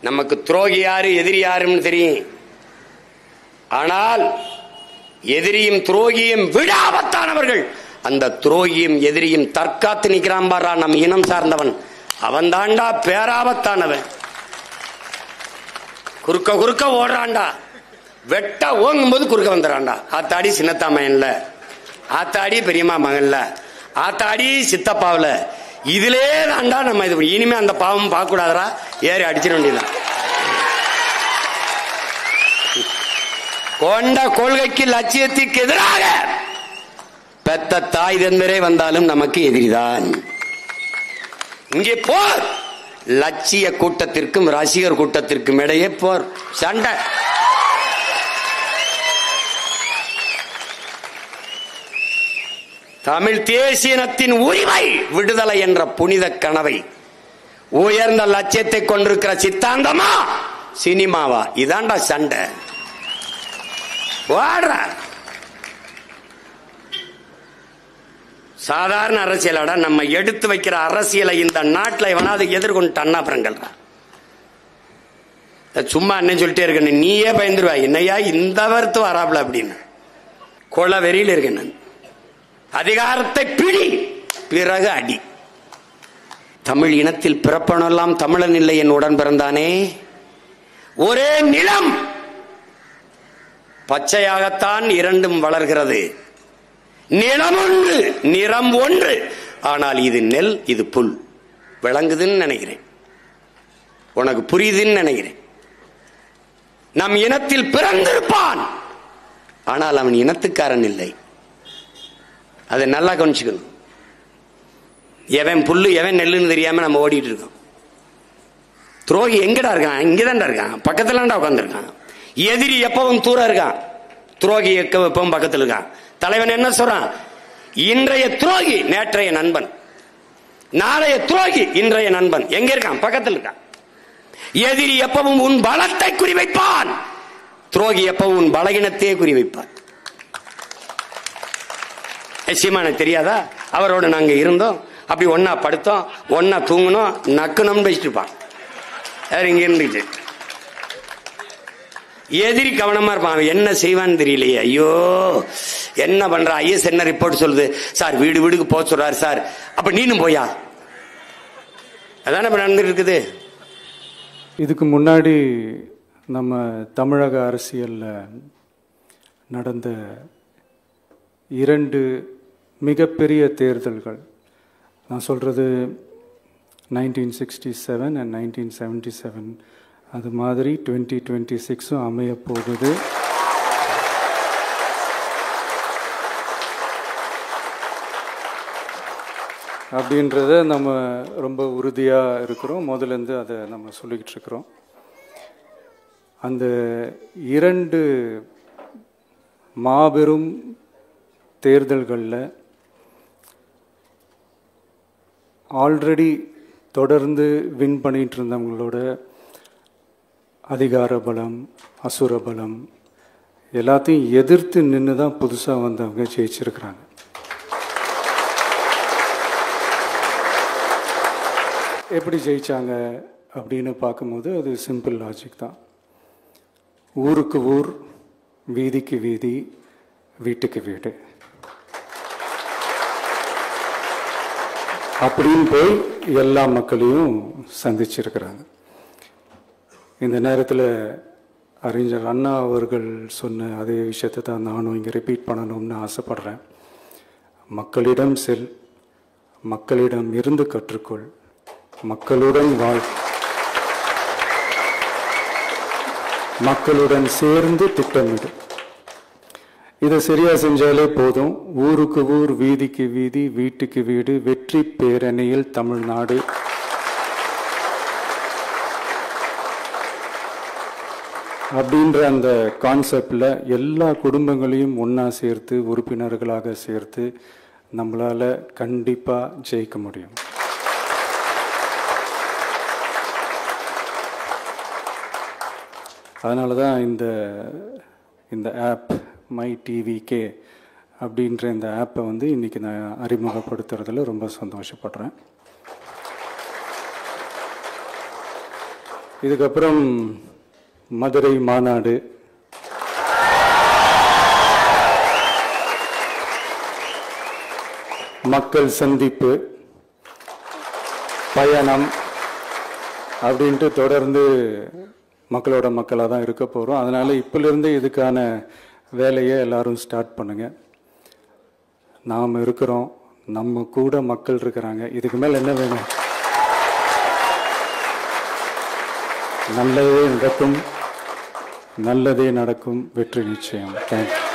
நமக்கு துரோகி யாரு எதிரி யாருன்னு தெரியும். ஆனால் எதிரியும் துரோகியும் விட ஆபத்தானவர்கள். அந்த துரோகியும் எதிரியும் தற்காத்து நிற்கிறான் பாரா, நம் இனம் சார்ந்தவன், அவன் தாண்டா பேராபத்தானவன். குறுக்க குறுக்க ஓடுறான்டா, வெட்ட ஓங்கும் போது குறுக்க வந்துடுறான்டா. ஆத்தாடி சின்னத்தாமையன்ல, ஆத்தாடி பெரியம்மா மகன்ல, ஆத்தாடி சித்தப்பாவில, இதுலே தாண்டா நம்ம இது. இனிமே அந்த பாவம் பார்க்க கூடாதரா, ஏறி அடிச்சிட வேண்டியதான். கொண்ட கொள்கைக்கு லட்சியத்திற்கு எதிராக பெத்த தாய் தந்தரே வந்தாலும் நமக்கு எதிரிதான். இங்கே போர், லட்சிய கூட்டத்திற்கும் ரசிகர் கூட்டத்திற்கும் இடையே போர், சண்டை. தமிழ் தேசியனத்தின் உரிமை விடுதலை என்ற புனித கனவை, உயர்ந்த லட்சியத்தை கொண்டிருக்கிற சித்தாந்தமா சினிமாவா? இதாண்டா சண்டை. சாதாரண அரசியலாட நம்ம எடுத்து வைக்கிற அரசியலை இந்த நாட்டில் எவனாவது எதிர்கொண்டு அப்புறங்கள் சும்மா என்ன சொல்லிட்டே இருக்க, நீயே பயந்துருவா, என்னையா இந்த வருத்து வராப்ல அப்படின்னு கொலை வெறியில் இருக்கேன் நான். அதிகாரத்தை பிடி, பிறகு அடி. தமிழ் இனத்தில் பிறப்பனெல்லாம் தமிழன் இல்லை என் உடன் பிறந்தானே. ஒரே நிலம், பச்சையாகத்தான் இரண்டும் வளர்கிறது. நிலம் ஒன்று, நிறம் ஒன்று, ஆனால் இது நெல், இது புல். விளங்குதுன்னு நினைக்கிறேன், உனக்கு புரியுதுன்னு நினைக்கிறேன். நம் இனத்தில் பிறந்திருப்பான், ஆனால் அவன் இனத்துக்காரன் இல்லை. அதை நல்லா கவனிச்சுக்கணும். எவன் புல்லு எவன் நெல்லுன்னு தெரியாம நம்ம ஓடிட்டு இருக்கோம். துரோகி எங்கடா இருக்கான்? இங்கதான்டா இருக்கான், பக்கத்துலடா உட்காந்துருக்கான். எதிரி எப்பவும் தூரம் இருக்கான், துரோகி எப்பவும் பக்கத்தில் இருக்கான். தலைவன் என்ன சொல்றான்? இன்றைய துரோகி நேற்றைய நண்பன், நாளைய துரோகி இன்றைய நண்பன். எங்க இருக்கான்? பக்கத்தில் இருக்கான். எதிரி எப்பவும் உன் பலத்தை குறிவைப்பான், துரோகி எப்பவும் உன் பலகீனத்தையே குறிவைப்பான். சீமானுக்கு தெரியாதா? அவரோட நாங்க இருந்தோம், அப்படி ஒன்னா படுத்தோம், ஒன்னா தூங்கணும், நக்கணும்னு பேசிட்டு இருப்பான். இங்க இருந்துச்சு. எதிரி கவனமா இருப்பான், என்ன செய்வான்னு தெரியலையே. ஐயோ என்ன பண்ற? ஐஎஸ் என்ன ரிப்போர்ட் சொல்லுது சார், வீடு வீடுக்கு போக சொல்றாரு சார். அப்ப நீனும் போயா? அதான நடந்துட்டு இருக்குது. இதுக்கு முன்னாடி நம்ம தமிழக அரசியல்ல நடந்த 2 மிகப்பெரிய தேர்தல்கள், நான் சொல்றது 1967 and 1977, அது மாதிரி 2026 அமைய போகுது. அப்படின்றத நம்ம ரொம்ப உறுதியாக இருக்கிறோம். முதலேருந்து அதை நம்ம சொல்லிக்கிட்டு இருக்கிறோம். அந்த 2 மாபெரும் தேர்தல்களில் ஆல்ரெடி தொடர்ந்து வின் பண்ணிட்டு இருந்தவங்களோட அதிகார பலம், அசுர பலம் எல்லாத்தையும் எதிர்த்து நின்று தான் புதுசாக வந்தவங்க ஜெயிச்சிருக்கிறாங்க. எப்படி ஜெயிச்சாங்க அப்படின்னு பார்க்கும்போது அது சிம்பிள் லாஜிக் தான். ஊருக்கு ஊர், வீதிக்கு வீதி, வீட்டுக்கு வீடு அப்படின்னு போய் எல்லா மக்களையும் சந்திச்சிருக்கிறாங்க. இந்த நேரத்தில் அறிஞர் அண்ணா அவர்கள் சொன்ன அதே விஷயத்தை தான் நானும் இங்கே ரிப்பீட் பண்ணணும்னு ஆசைப்படுறேன். மக்களிடம் செல், மக்களிடம் இருந்து கற்றுக்கொள், மக்களுடன் வாழ், மக்களுடன் சேர்ந்து திட்டமிடு. இதை சரியா செஞ்சாலே போதும். ஊருக்கு ஊர், வீதிக்கு வீதி, வீட்டுக்கு வீடு, வெற்றி பேரணியில் தமிழ்நாடு. அப்படின்ற அந்த கான்செப்டில் எல்லா குடும்பங்களையும் ஒன்றா சேர்த்து, உறுப்பினர்களாக சேர்த்து நம்மளால் கண்டிப்பாக ஜெயிக்க முடியும். அதனால தான் இந்த ஆப் மை டிவிகே அப்படின்ற இந்த ஆப்பை வந்து இன்றைக்கி நான் அறிமுகப்படுத்துறதுல ரொம்ப சந்தோஷப்படுறேன். இதுக்கப்புறம் மதுரை மாநாடு, மக்கள் சந்திப்பு, பயணம் அப்படின்ட்டு தொடர்ந்து மக்களோட மக்களாக தான் இருக்க போகிறோம். அதனால் இப்பிலிருந்து இதுக்கான வேலையை எல்லாரும் ஸ்டார்ட் பண்ணுங்க. நாம் இருக்கிறோம், நம்ம கூட மக்கள் இருக்கிறாங்க. இதுக்கு மேலே என்ன வேணும்? நல்லதே நடக்கும், நல்லதே நடக்கும், வெற்றி நிச்சயம். தேங்க்யூ.